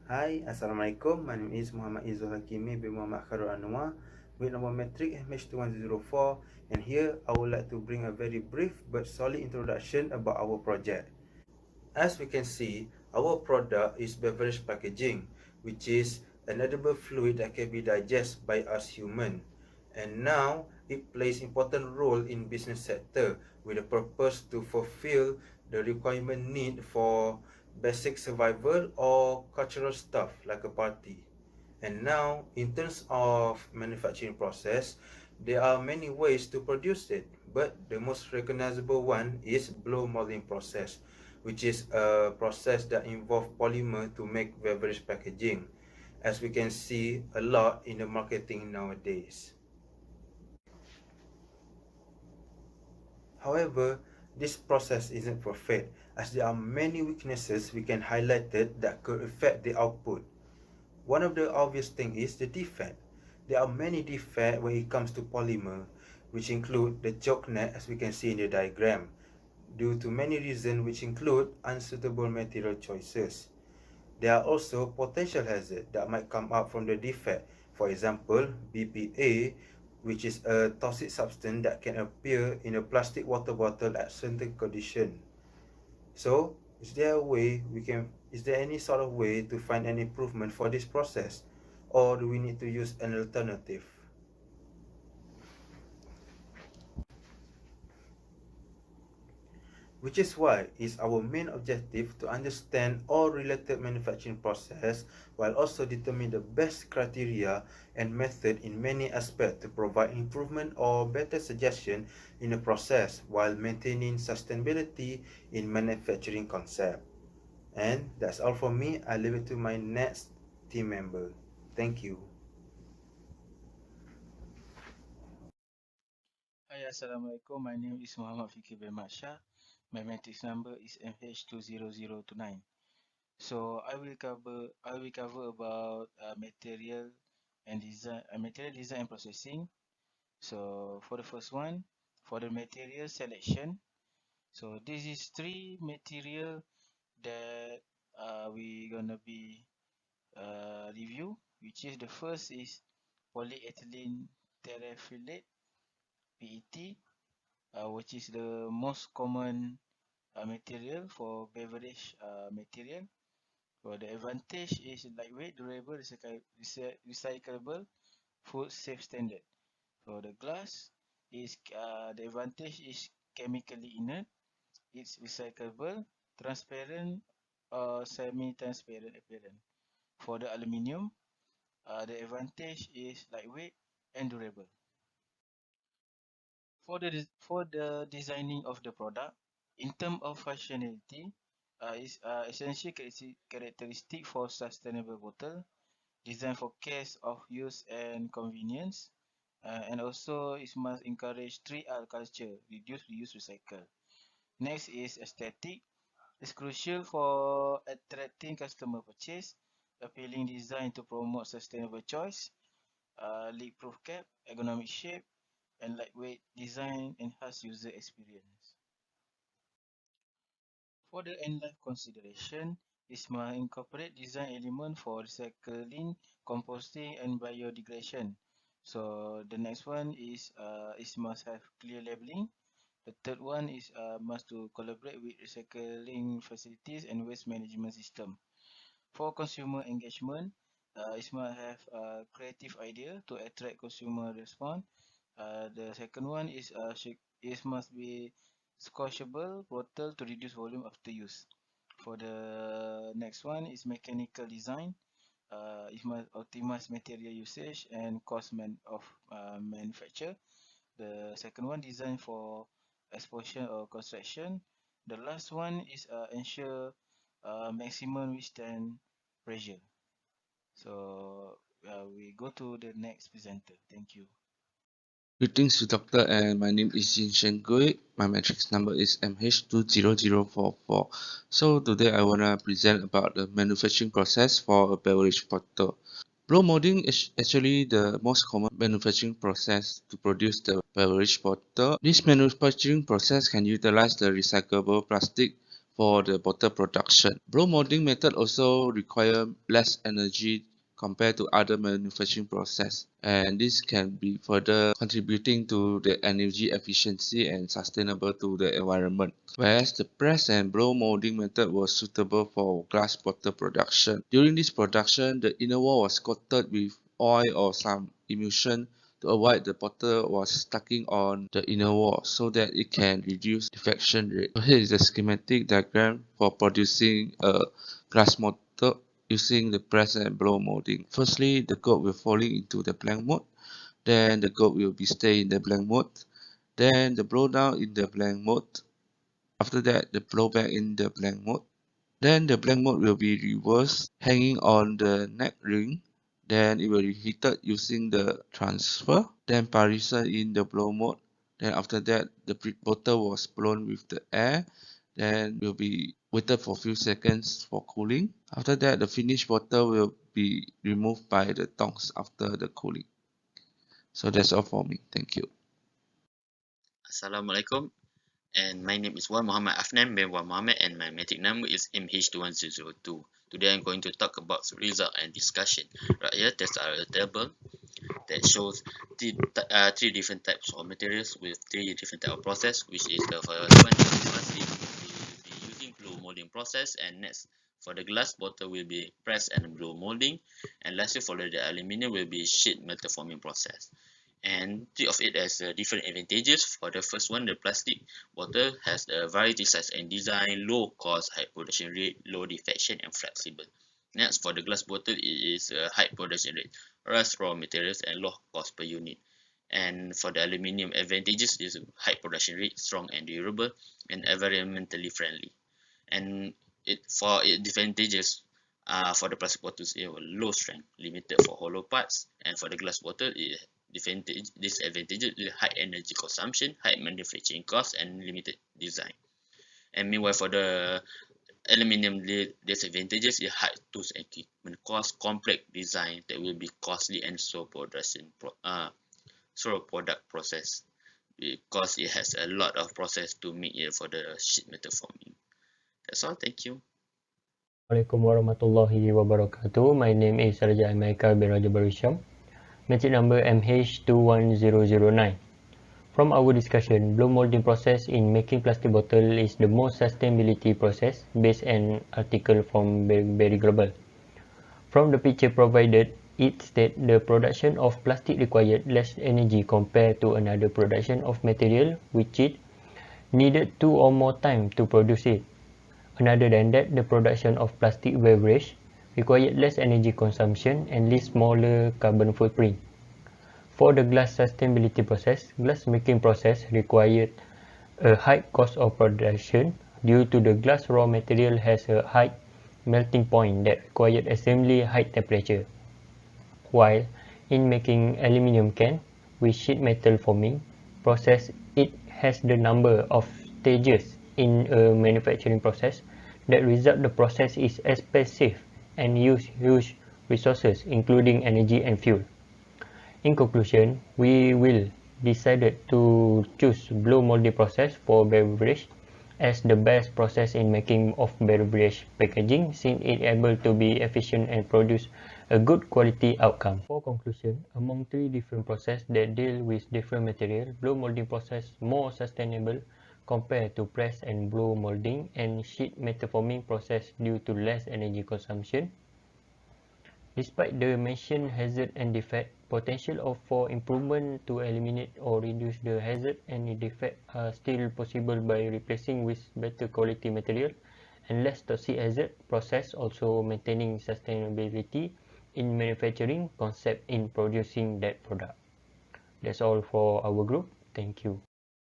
Hi, Assalamualaikum. My name is Muhammad Izul Hakimi bin Muhammad Kharul Anwar with number metric MH2104, and here I would like to bring a very brief but solid introduction about our project. As we can see, our product is beverage packaging, which is an edible fluid that can be digested by us human. And now it plays important role in business sector with a purpose to fulfill the requirement need for basic survival or cultural stuff like a party. And now, in terms of manufacturing process, there are many ways to produce it, but the most recognizable one is blow molding process, which is a process that involves polymer to make beverage packaging, as we can see a lot in the marketing nowadays. However, this process isn't perfect, as there are many weaknesses we can highlight that could affect the output. One of the obvious things is the defect. There are many defects when it comes to polymer, which include the choke neck as we can see in the diagram, due to many reasons which include unsuitable material choices. There are also potential hazards that might come up from the defect. For example, BPA, which is a toxic substance that can appear in a plastic water bottle at certain conditions. So, is there any sort of way to find an improvement for this process, or do we need to use an alternative? Which is why it's our main objective to understand all related manufacturing process while also determine the best criteria and method in many aspects to provide improvement or better suggestion in the process while maintaining sustainability in manufacturing concept. And that's all from me. I leave it to my next team member. Thank you. Hi, Assalamualaikum. My name is Muhammad Fikir bin Masha. My matrix number is MH20029. So I will cover about material design and processing. So for the first one, for the material selection. So this is three material that we gonna be review, which is the first is polyethylene terephthalate (PET), which is the most common material for beverage material. For the advantage is lightweight, durable, recyclable, food safe standard. For the glass is the advantage is chemically inert, it's recyclable, transparent or semi-transparent appearance. For the aluminium, the advantage is lightweight and durable. For the designing of the product, in terms of functionality, is essential characteristic for sustainable bottle, designed for case of use and convenience, and also it must encourage 3R culture: reduce, reuse, recycle. Next is aesthetic. It's crucial for attracting customer purchase, appealing design to promote sustainable choice, leak-proof cap, ergonomic shape, and lightweight design enhance user experience. For the end life consideration, it must incorporate design element for recycling, composting, and biodegradation. So the next one is it must have clear labeling. The third one is must to collaborate with recycling facilities and waste management system. For consumer engagement, it must have a creative idea to attract consumer response. The second one is it must be squashable bottle to reduce volume after use. For the next one is mechanical design. It must optimize material usage and cost of manufacture. The second one design for exposure or construction. The last one is ensure maximum withstand pressure. So we go to the next presenter. Thank you. Greetings to doctor, and my name is Jin Shen Gui. My matrix number is MH20044. So today I wanna present about the manufacturing process for a beverage bottle. Blow molding is actually the most common manufacturing process to produce the beverage bottle. This manufacturing process can utilize the recyclable plastic for the bottle production. Blow molding method also require less energy compared to other manufacturing process, and this can be further contributing to the energy efficiency and sustainable to the environment. Whereas the press and blow molding method was suitable for glass bottle production. During this production, the inner wall was coated with oil or some emulsion to avoid the bottle was stacking on the inner wall so that it can reduce diffraction rate. So here is the schematic diagram for producing a glass bottle using the press and blow molding. Firstly, the coat will falling into the blank mold. Then the coat will be stay in the blank mold. Then the blow down in the blank mold. After that, the blow back in the blank mold. Then the blank mold will be reversed, hanging on the neck ring. Then it will be heated using the transfer. Then partition in the blow mold. Then after that, the bottle was blown with the air. Then will be waited for a few seconds for cooling. After that, the finished bottle will be removed by the tongs after the cooling. So that's all for me. Thank you. Assalamualaikum, and my name is Wan Muhammad Afnan bin Wan Muhammad, and my metric number is MH21002. Today I'm going to talk about result and discussion. Right here, there's a table that shows three different types of materials with three different types of process, which is the first one, plastic, we will be using blow molding process, and next for the glass bottle will be press and blow molding, and lastly for the aluminium will be sheet metal forming process. And three of it has different advantages. For the first one, the plastic bottle has a variety size and design, low cost, high production rate, low defection, and flexible. Next, for the glass bottle, it is a high production rate, less raw materials, and low cost per unit. And for the aluminium, advantages is high production rate, strong and durable, and environmentally friendly. And for its disadvantages, for the plastic bottles, it will low strength, limited for hollow parts, and for the glass bottle, it disadvantages is high energy consumption, high manufacturing cost, and limited design. And meanwhile, for the aluminium, disadvantages is high tools and equipment cost, complex design that will be costly, and slow product process because it has a lot of process to make it for the sheet metal forming. That's all. Thank you. Assalamualaikum warahmatullahi wabarakatuh. My name is Raja Amaika bin Raja Barusham. Metric number MH21009. From our discussion, blow molding process in making plastic bottle is the most sustainability process based on article from Berry Global. From the picture provided, it states the production of plastic required less energy compared to another production of material which it needed 2 or more time to produce it. Other than that, the production of plastic beverage required less energy consumption and least smaller carbon footprint. For the glass sustainability process, glass making process required a high cost of production due to the glass raw material has a high melting point that required assembly high temperature. While in making aluminium can with sheet metal forming process, it has the number of stages in a manufacturing process that result the process is expensive and use huge resources including energy and fuel. In conclusion, we will decided to choose blow molding process for beverage as the best process in making of beverage packaging since it able to be efficient and produce a good quality outcome. For conclusion, among three different processes that deal with different material, blow molding process more sustainable compared to press and blow molding and sheet metal forming process due to less energy consumption. Despite the mentioned hazard and defect, potential for improvement to eliminate or reduce the hazard and defect are still possible by replacing with better quality material and less toxic hazard process, also maintaining sustainability in manufacturing concept in producing that product. That's all for our group. Thank you.